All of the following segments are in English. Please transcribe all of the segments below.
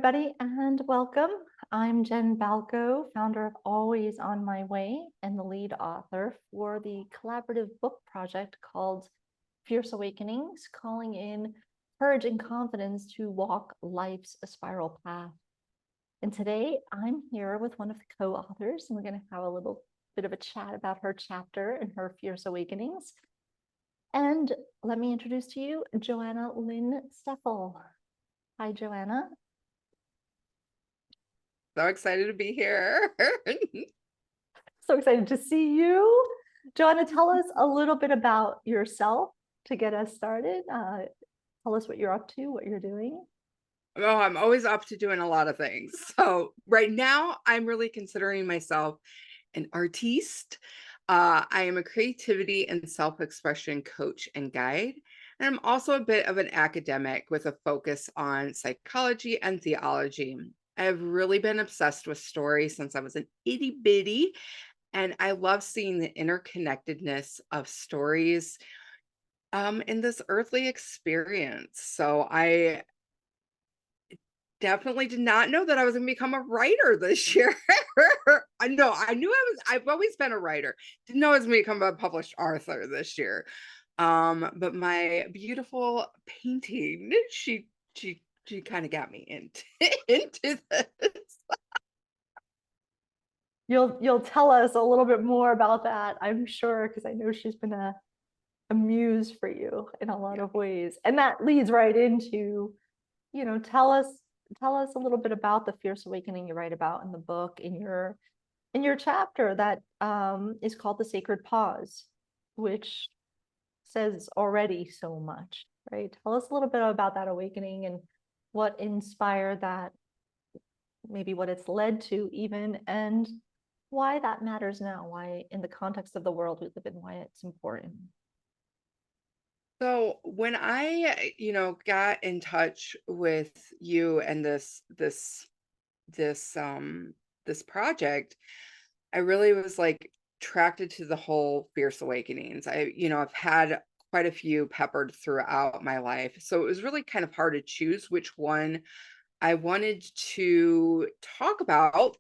everybody, and welcome. I'm Jen Balco, founder of Always on My Way and the lead author for the collaborative book project called Fierce Awakenings, calling in courage and confidence to walk life's spiral path. And today I'm here with one of the co-authors, and we're going to have a little bit of a chat about her chapter and her Fierce Awakenings. And let me introduce to you Joanna Lynn Steffel. Hi, Joanna. So excited to be here. So excited to see you. Joanna, tell us a little bit about yourself to get us started. Tell us what you're up to, what you're doing. Oh, I'm always up to doing a lot of things. So right now, I'm really considering myself an artiste. I am a creativity and self-expression coach and guide. And I'm also a bit of an academic with a focus on psychology and theology. I've really been obsessed with story since I was an itty bitty, and I love seeing the interconnectedness of stories in this earthly experience. So I definitely did not know that I was going to become a writer this year. I know I've always been a writer. Didn't know I was going to become a published author this year. But my beautiful painting, she kind of got me into this. You'll tell us a little bit more about that, I'm sure, because I know she's been a muse for you in a lot of ways. And that leads right into, tell us a little bit about the Fierce Awakening you write about in the book, in your chapter that is called The Sacred Pause, which says already so much, right? Tell us a little bit about that awakening and what inspired that, maybe what it's led to even, and why that matters now, why in the context of the world we live in, why it's important. So when I, got in touch with you and this project, I really was like attracted to the whole Fierce Awakenings. I've had quite a few peppered throughout my life. So it was really kind of hard to choose which one I wanted to talk about,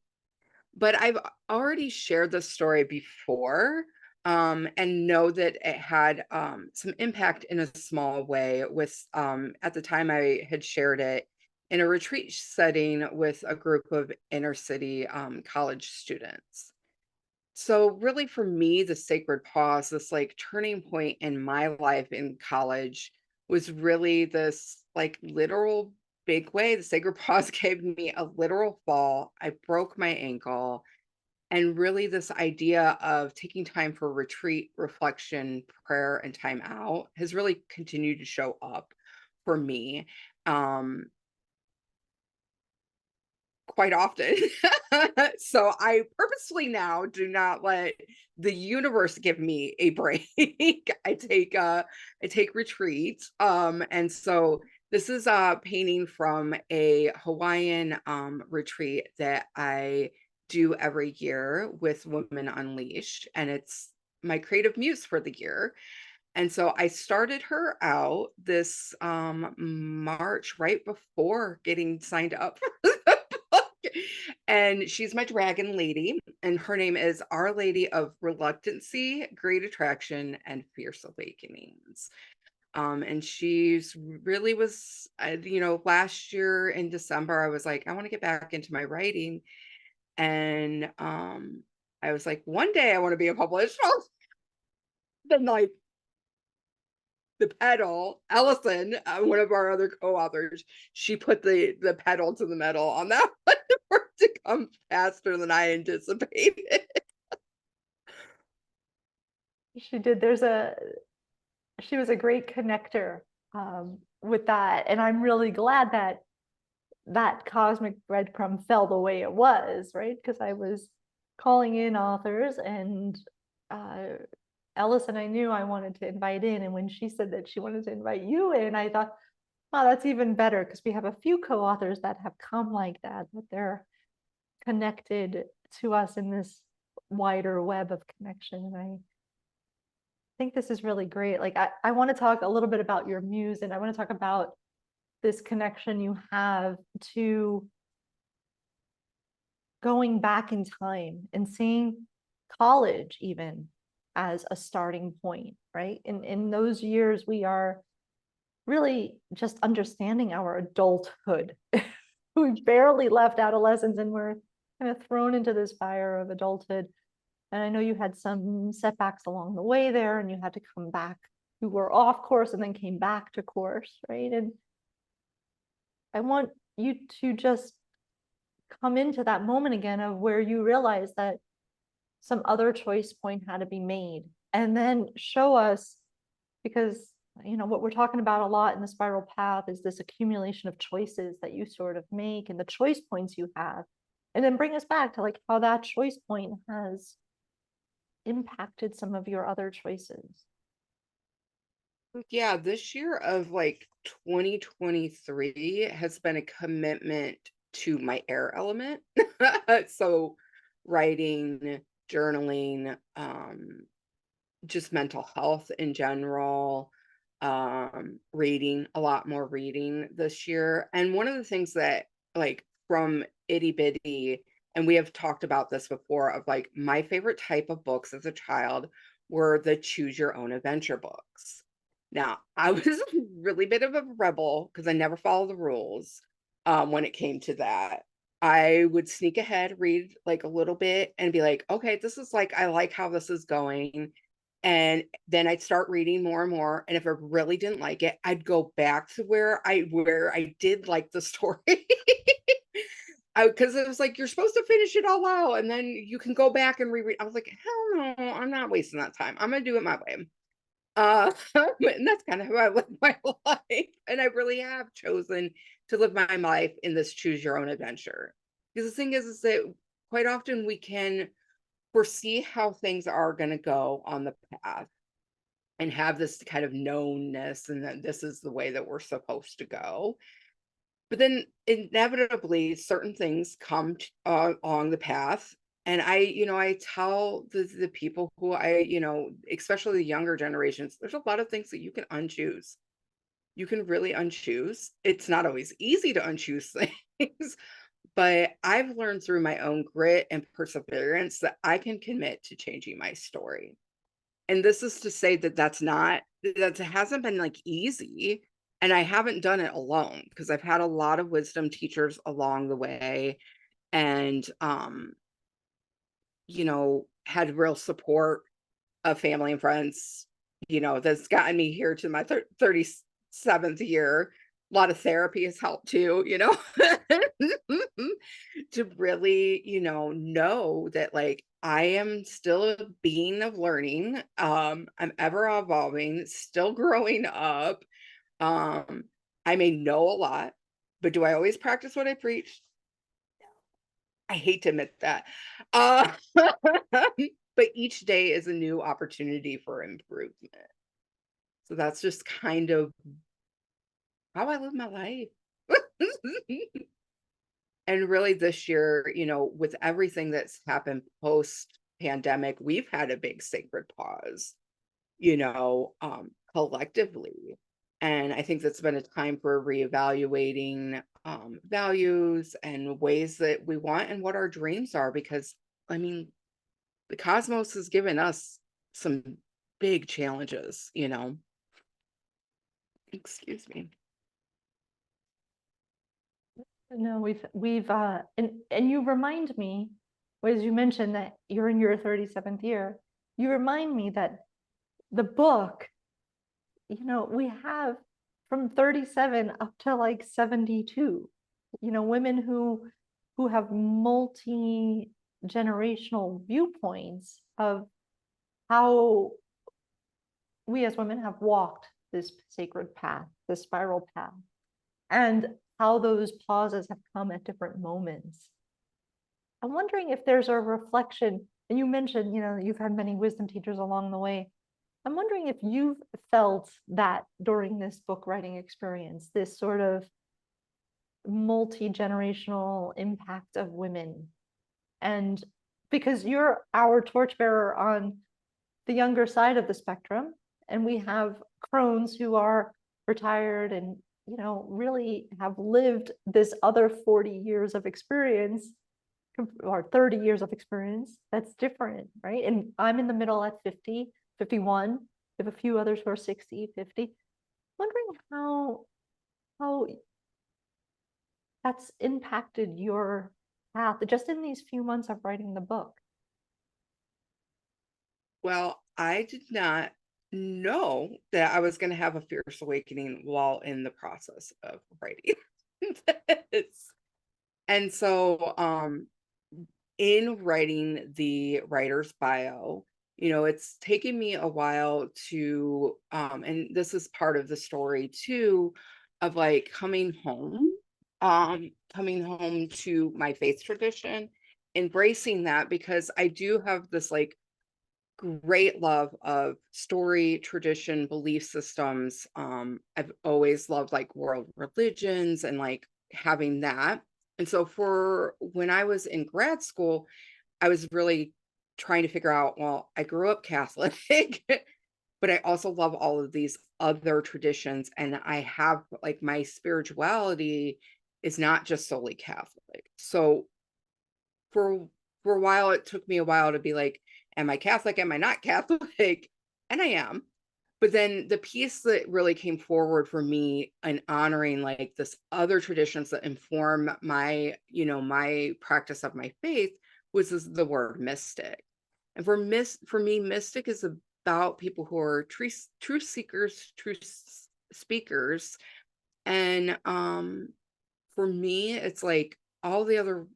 but I've already shared this story before, and know that it had some impact in a small way with, at the time I had shared it in a retreat setting with a group of inner city college students. So really for me, the sacred pause, this like turning point in my life in college was really this like literal big way. The sacred pause gave me a literal fall. I broke my ankle. And really this idea of taking time for retreat, reflection, prayer, and time out has really continued to show up for me. Quite often. So I purposefully now do not let the universe give me a break. I take retreats. And so this is a painting from a Hawaiian retreat that I do every year with Women Unleashed, and it's my creative muse for the year. And so I started her out this March, right before getting signed up for the book. And she's my dragon lady, and her name is Our Lady of Reluctancy, Great Attraction, and Fierce Awakenings. And she's really was, last year in December, I was like, I want to get back into my writing. And I was like, one day I want to be a published author. Then like the pedal, Allison, one of our other co-authors, she put the pedal to the metal on that one for it to come faster than I anticipated. She did. She was a great connector with that, and I'm really glad that that cosmic breadcrumb fell the way it was, right? Because I was calling in authors, and Ellison, I knew I wanted to invite in, and when she said that she wanted to invite you in, I thought, oh, that's even better, because we have a few co-authors that have come like that they're connected to us in this wider web of connection. And I think this is really great. Like I want to talk a little bit about your muse, and I want to talk about this connection you have to going back in time and seeing college even as a starting point, right? In those years, we are really just understanding our adulthood. We barely left adolescence and we're kind of thrown into this fire of adulthood. And I know you had some setbacks along the way there and you had to come back. You were off course and then came back to course, right? And I want you to just come into that moment again of where you realize that some other choice point had to be made, and then show us, because what we're talking about a lot in the spiral path is this accumulation of choices that you sort of make and the choice points you have, and then bring us back to like how that choice point has impacted some of your other choices. Yeah, this year of like 2023 has been a commitment to my air element. So writing, journaling, just mental health in general, reading, a lot more reading this year. And one of the things that, like, from itty bitty, and we have talked about this before, of like my favorite type of books as a child were the choose your own adventure books. Now, I was a really bit of a rebel because I never followed the rules when it came to that. I would sneak ahead, read like a little bit, and be like, okay, this is like, I like how this is going. And then I'd start reading more and more. And if I really didn't like it, I'd go back to where I did like the story. Because it was like, you're supposed to finish it all out and then you can go back and reread. I was like, hell no, I'm not wasting that time. I'm gonna do it my way. And that's kind of how I live my life. And I really have chosen to live my life in this choose your own adventure. Because the thing is that quite often we can foresee how things are going to go on the path and have this kind of knownness and that this is the way that we're supposed to go. But then inevitably certain things come along the path. And I tell the people who especially the younger generations, there's a lot of things that you can unchoose. You can really unchoose. It's not always easy to unchoose things, but I've learned through my own grit and perseverance that I can commit to changing my story. And this is to say that that hasn't been like easy. And I haven't done it alone because I've had a lot of wisdom teachers along the way and, had real support of family and friends, that's gotten me here to my 37th year. A lot of therapy has helped too, to really, know that like I am still a being of learning. I'm ever evolving, still growing up. Um, I may know a lot, but do I always practice what I preach? I hate to admit that. But each day is a new opportunity for improvement. So that's just kind of how I live my life. And really this year, with everything that's happened post pandemic, we've had a big sacred pause, collectively. And I think that's been a time for reevaluating values and ways that we want and what our dreams are. Because, I mean, the cosmos has given us some big challenges. Excuse me. No, and you remind me, as you mentioned that you're in your 37th year, you remind me that the book, we have from 37 up to like 72, women who have multi-generational viewpoints of how we as women have walked this sacred path, this spiral path, and how those pauses have come at different moments. I'm wondering if there's a reflection, and you mentioned, you've had many wisdom teachers along the way. I'm wondering if you've felt that during this book writing experience, this sort of multi-generational impact of women. And because you're our torchbearer on the younger side of the spectrum, and we have crones who are retired and really have lived this other 40 years of experience or 30 years of experience that's different, right? And I'm in the middle at 50, 51. We have a few others who are 60, 50. Wondering how that's impacted your path just in these few months of writing the book. Well, I did not know that I was going to have a fierce awakening while in the process of writing this. And so, in writing the writer's bio, it's taken me a while to, and this is part of the story too, of like coming home to my faith tradition, embracing that, because I do have this like great love of story, tradition, belief systems. I've always loved like world religions and like having that. And so for when I was in grad school, I was really trying to figure out, well, I grew up Catholic, but I also love all of these other traditions. And I have like my spirituality is not just solely Catholic. So for a while, it took me a while to be like, am I Catholic? Am I not Catholic? And I am. But then the piece that really came forward for me in honoring like this other traditions that inform my, my practice of my faith the word mystic. And for me, mystic is about people who are truth seekers, speakers. And for me, it's like all the other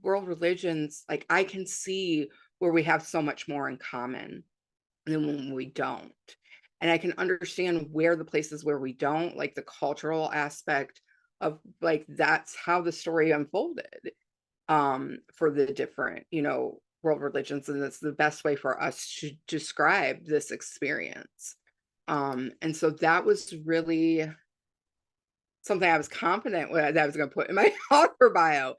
world religions, like I can see where we have so much more in common than when we don't. And I can understand where the places where we don't, like the cultural aspect of like that's how the story unfolded for the different, world religions. And that's the best way for us to describe this experience. And so that was really something I was confident that I was going to put in my author bio.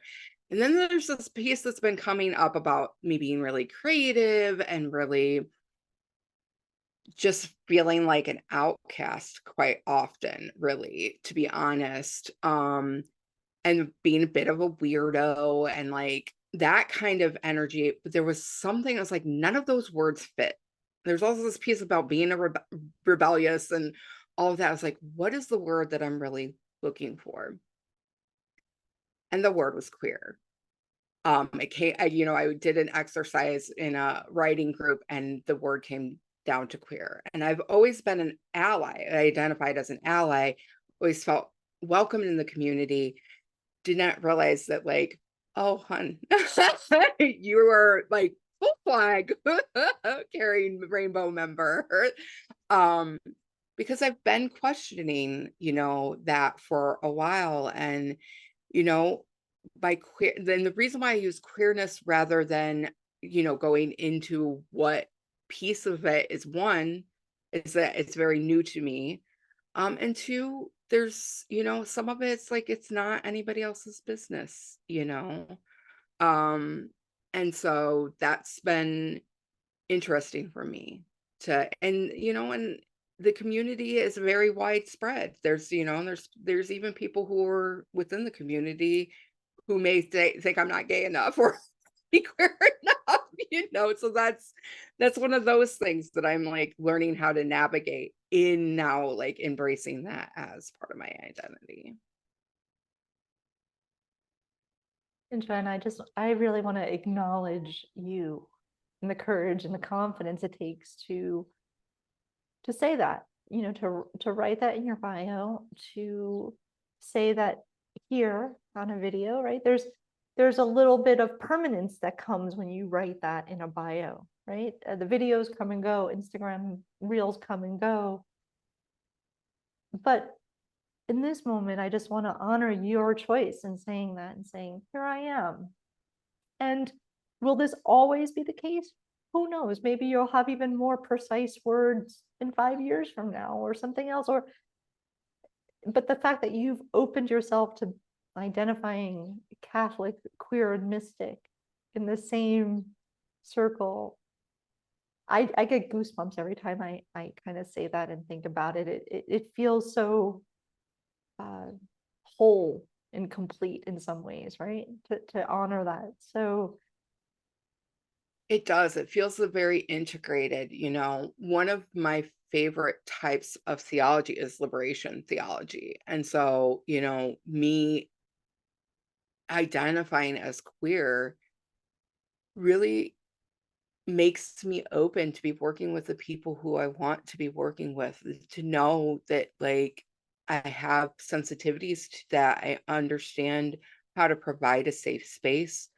And then there's this piece that's been coming up about me being really creative and really just feeling like an outcast quite often, really, to be honest. And being a bit of a weirdo and like that kind of energy. But there was something that was like, none of those words fit. There's also this piece about being rebellious and all of that. I was like, what is the word that I'm really looking for? And the word was queer. It came, I did an exercise in a writing group and the word came down to queer. And I've always been an ally. I identified as an ally, always felt welcome in the community. Did not realize that like, oh, hun, you were like full flag carrying rainbow member. Um, because I've been questioning, that for a while. And, you know, by queer, then the reason why I use queerness rather than, going into what piece of it is, one, is that it's very new to me. And two, there's, some of it's like it's not anybody else's business. Um, and so that's been interesting for me and the community is very widespread. There's, there's even people who are within the community who may think I'm not gay enough or be queer enough. So that's one of those things that I'm like learning how to navigate in now, like embracing that as part of my identity. And Joanna, I really want to acknowledge you and the courage and the confidence it takes to say that, to write that in your bio, to say that here on a video, right? There's a little bit of permanence that comes when you write that in a bio, right? The videos come and go, Instagram reels come and go. But in this moment, I just want to honor your choice in saying that and saying, here I am. And will this always be the case? Who knows? Maybe you'll have even more precise words in 5 years from now or something else. But the fact that you've opened yourself to identifying Catholic, queer, and mystic in the same circle, I get goosebumps every time I kind of say that and think about it. It feels so whole and complete in some ways, right? To honor that. So It does. It feels very integrated. One of my favorite types of theology is liberation theology. And so, me identifying as queer really makes me open to be working with the people who I want to be working with, to know that, like, I have sensitivities to that. I understand how to provide a safe space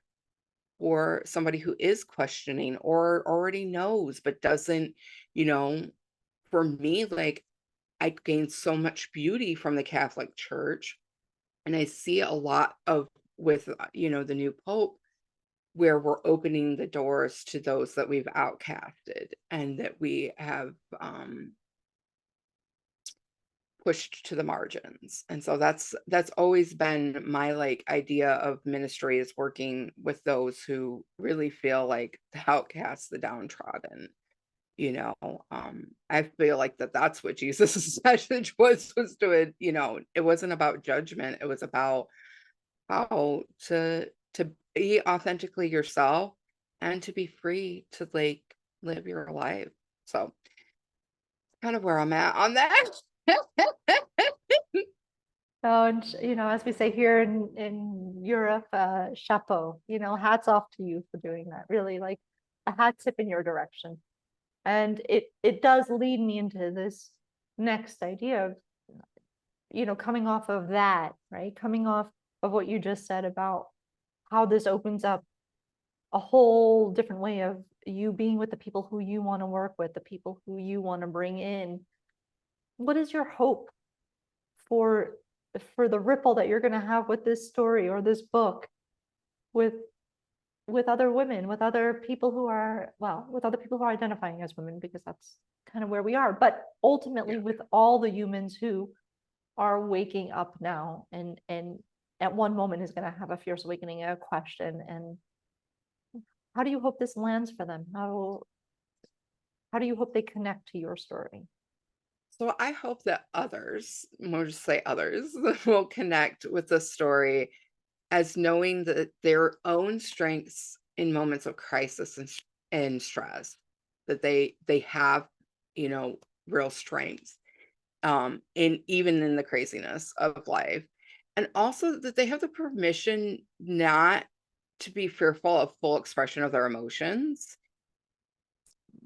for somebody who is questioning or already knows but doesn't, you know, for me, like, I gained so much beauty from the Catholic Church, and I see a lot of with, the new Pope, where we're opening the doors to those that we've outcasted and that we have pushed to the margins. And so that's always been my, like, idea of ministry, is working with those who really feel like the outcasts, the downtrodden. I feel like that's what Jesus's message was to, it wasn't about judgment. It was about how to be authentically yourself and to be free to, like, live your life. So kind of where I'm at on that. oh, and as we say here in Europe, chapeau, hats off to you for doing that. Really, like a hat tip in your direction. And it does lead me into this next idea of, coming off of that, right? Coming off of what you just said about how this opens up a whole different way of you being with the people who you want to work with, the people who you want to bring in. What is your hope for the ripple that you're going to have with this story or this book, with other women, with other people who are, well, with other people who are identifying as women, because that's kind of where we are, but ultimately Yeah. with all the humans who are waking up now and at one moment is going to have a fierce awakening, a question. And how do you hope this lands for them? How do you hope they connect to your story? So I hope that others, we'll just say others, will connect with the story as knowing that their own strengths in moments of crisis and stress, that they have, real strengths, even in the craziness of life. And also that they have the permission not to be fearful of full expression of their emotions.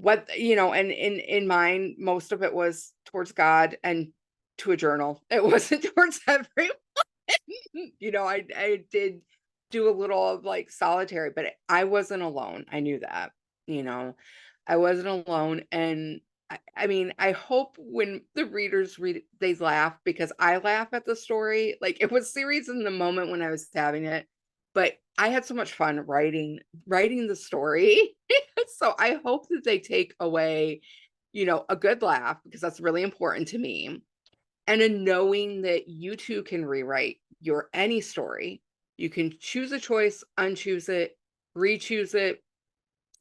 And in mine, most of it was towards God and to a journal. It wasn't towards everyone. I did do a little of, like, solitary, but I wasn't alone. I knew that, you know, I wasn't alone. And I mean, I hope when the readers read it, they laugh, because I laugh at the story. Like, it was serious in the moment when I was having it, but I had so much fun writing the story. So I hope that they take away, a good laugh, because that's really important to me. And in knowing that you too can rewrite your any story. You can choose a choice, unchoose it, re-choose it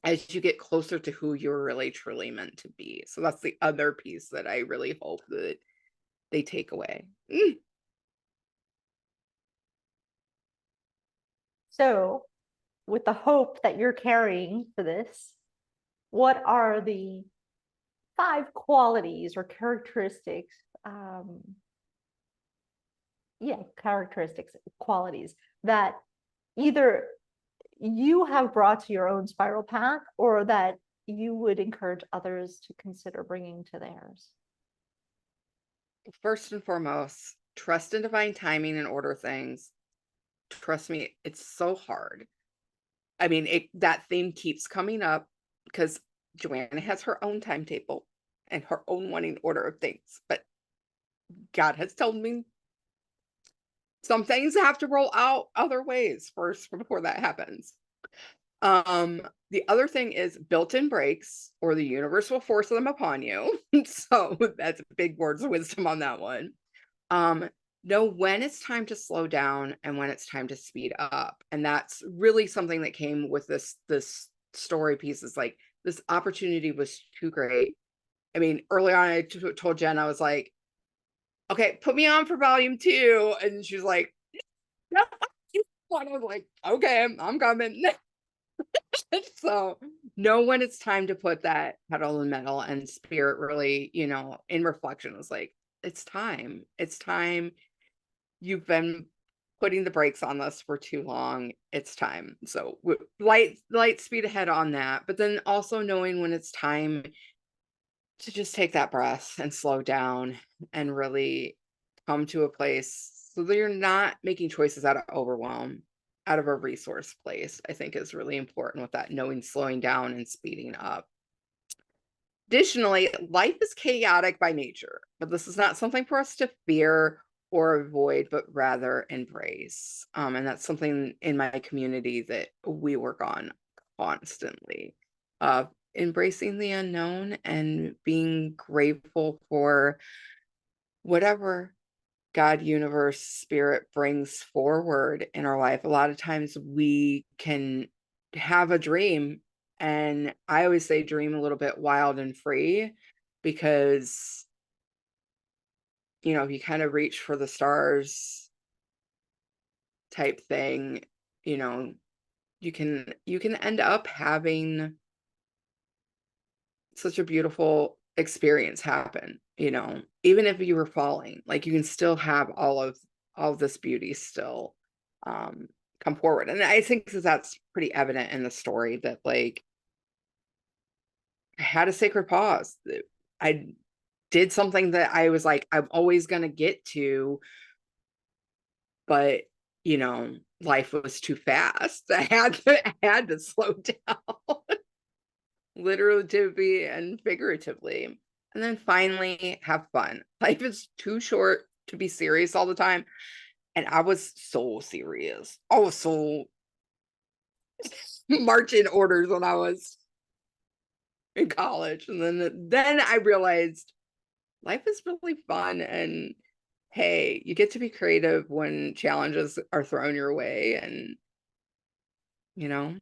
as you get closer to who you're really truly meant to be. So that's the other piece that I really hope that they take away. So, with the hope that you're carrying for this, what are the 5 qualities or characteristics, qualities that either you have brought to your own spiral path or that you would encourage others to consider bringing to theirs? First and foremost, trust in divine timing and order things. Trust me, it's so hard. I mean, that theme keeps coming up because Joanna has her own timetable and her own wanting order of things. But God has told me some things have to roll out other ways first before that happens. The other thing is built-in breaks, or the universe will force them upon you. So that's big words of wisdom on that one. Know when it's time to slow down and when it's time to speed up. And that's really something that came with this story piece, is like, this opportunity was too great. I mean, early on, I told Jen, I was like, okay, put me on for volume 2. And she's like, no, I was like, okay, I'm coming. So know when it's time to put that pedal and metal, and spirit really, in reflection was like, it's time. It's time. You've been putting the brakes on this for too long. It's time. So light speed ahead on that. But then also knowing when it's time to just take that breath and slow down and really come to a place so that you're not making choices out of overwhelm, out of a resource place, I think is really important with that, knowing slowing down and speeding up. Additionally, life is chaotic by nature, but this is not something for us to fear or avoid, but rather embrace. And that's something in my community that we work on constantly, of embracing the unknown and being grateful for whatever God, universe, spirit brings forward in our life. A lot of times we can have a dream, and I always say dream a little bit wild and free, because if you kind of reach for the stars type thing, you know, you can end up having such a beautiful experience happen, even if you were falling, like you can still have all of this beauty still um come forward. And I think that that's pretty evident in the story, that like I had a sacred pause. I did something that I was like, I'm always going to get to, but life was too fast. I had to slow down. Literally and figuratively. And then finally, have fun. Life is too short to be serious all the time. And I was so serious. I was so marching orders when I was in college. And then I realized life is really fun. And hey, you get to be creative when challenges are thrown your way. And you know,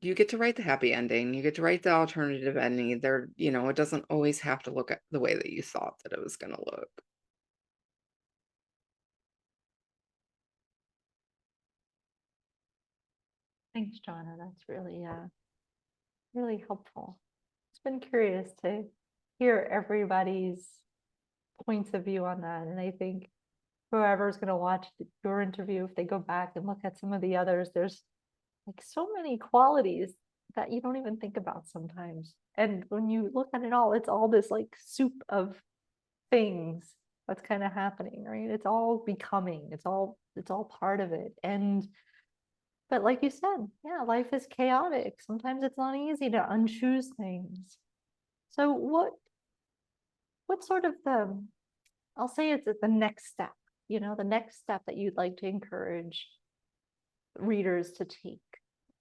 you get to write the happy ending. You get to write the alternative ending. It doesn't always have to look at the way that you thought that it was going to look. Thanks, Joanna. That's really, really helpful. It's been curious to hear everybody's points of view on that. And I think whoever's going to watch your interview, if they go back and look at some of the others, there's like so many qualities that you don't even think about sometimes. And when you look at it all, it's all this like soup of things that's kind of happening, right? It's all becoming, it's all part of it. And but like you said, yeah, life is chaotic. Sometimes it's not easy to unchoose things. So what sort of I'll say it's the next step, the next step that you'd like to encourage readers to take,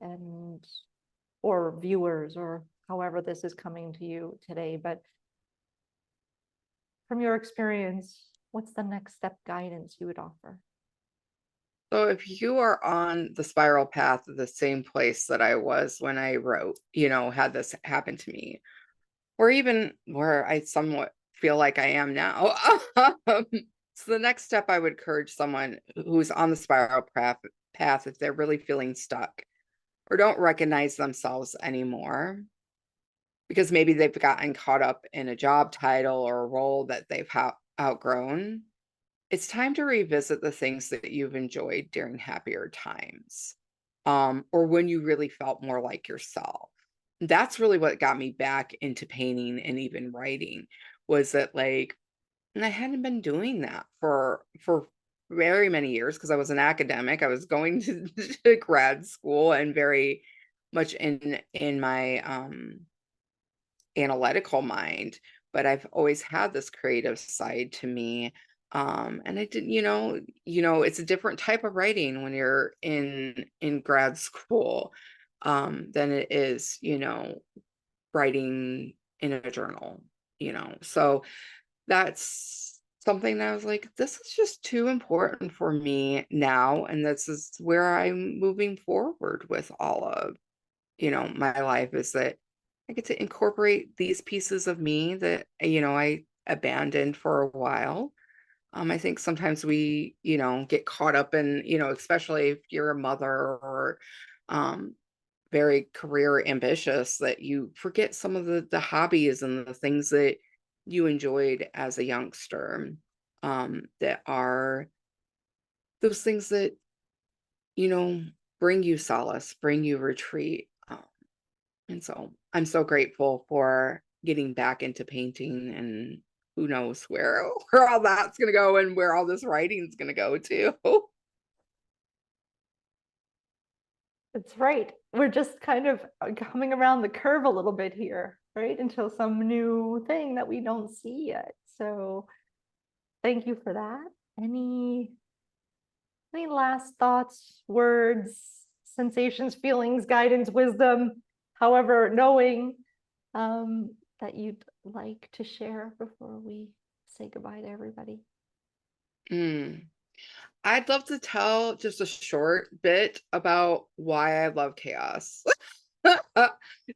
and or viewers, or however this is coming to you today. But from your experience, what's the next step guidance you would offer? So if you are on the spiral path of the same place that I was when I wrote, had this happen to me, or even where I somewhat feel like I am now. So the next step, I would encourage someone who's on the spiral path, if they're really feeling stuck or don't recognize themselves anymore, because maybe they've gotten caught up in a job title or a role that they've outgrown. It's time to revisit the things that you've enjoyed during happier times, or when you really felt more like yourself. That's really what got me back into painting and even writing, was that like, and I hadn't been doing that for very many years, because I was an academic. I was going to grad school and very much in my analytical mind, but I've always had this creative side to me. And I didn't, it's a different type of writing when you're in grad school, than it is, writing in a journal, So that's something that I was like, this is just too important for me now. And this is where I'm moving forward with all of, my life, is that I get to incorporate these pieces of me that, I abandoned for a while. I think sometimes we, get caught up in, especially if you're a mother or um, very career ambitious, that you forget some of the hobbies and the things that you enjoyed as a youngster, that are those things that, you know, bring you solace, bring you retreat. And so I'm so grateful for getting back into painting, and who knows where where all that's gonna go and where all this writing's gonna go too. It's right. We're just kind of coming around the curve a little bit here, right? Until some new thing that we don't see yet. So thank you for that. Any last thoughts, words, sensations, feelings, guidance, wisdom, however, knowing that you'd like to share before we say goodbye to everybody? Mm. I'd love to tell just a short bit about why I love chaos.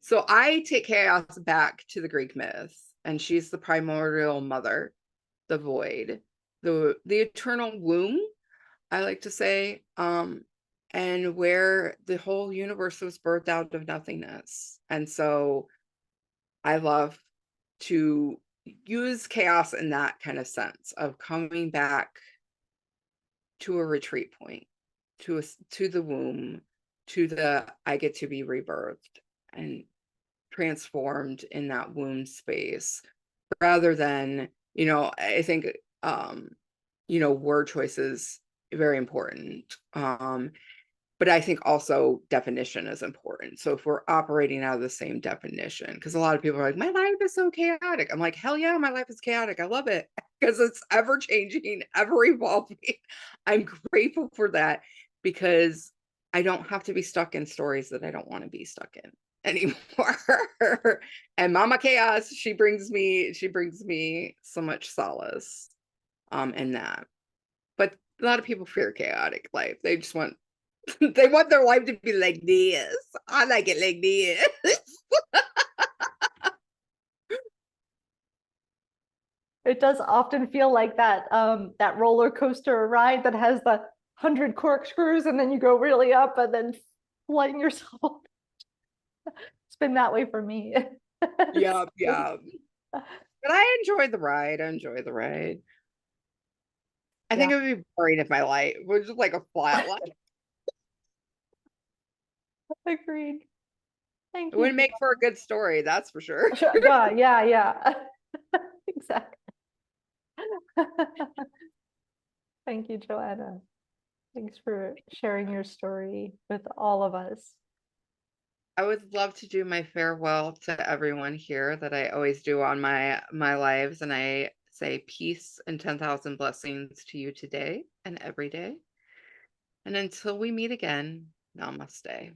So I take chaos back to the Greek myth, and she's the primordial mother, the void, the eternal womb, I like to say, and where the whole universe was birthed out of nothingness. And so I love to use chaos in that kind of sense of coming back to a retreat point, to the womb, to the I get to be rebirthed and transformed in that womb space, rather than, I think, word choices very important. But I think also definition is important. So if we're operating out of the same definition, because a lot of people are like, my life is so chaotic. I'm like, hell yeah, my life is chaotic. I love it because it's ever changing, ever evolving. I'm grateful for that, because I don't have to be stuck in stories that I don't want to be stuck in anymore. And Mama Chaos, she brings me so much solace in that. But a lot of people fear chaotic life. They just want they want their life to be like this. I like it like this. It does often feel like that roller coaster ride that has the 100 corkscrews and then you go really up and then flying yourself. It's been that way for me. Yeah, yeah. But I enjoy the ride. I enjoy the ride. I Yeah, think it would be boring if my life was just like a flat line. agreed. Thank It you. wouldn't make for a good story, that's for sure. Sure. Yeah. Exactly. Thank you, Joanna. Thanks for sharing your story with all of us. I would love to do my farewell to everyone here that I always do on my lives, and I say peace and 10,000 blessings to you today and every day. And until we meet again, namaste.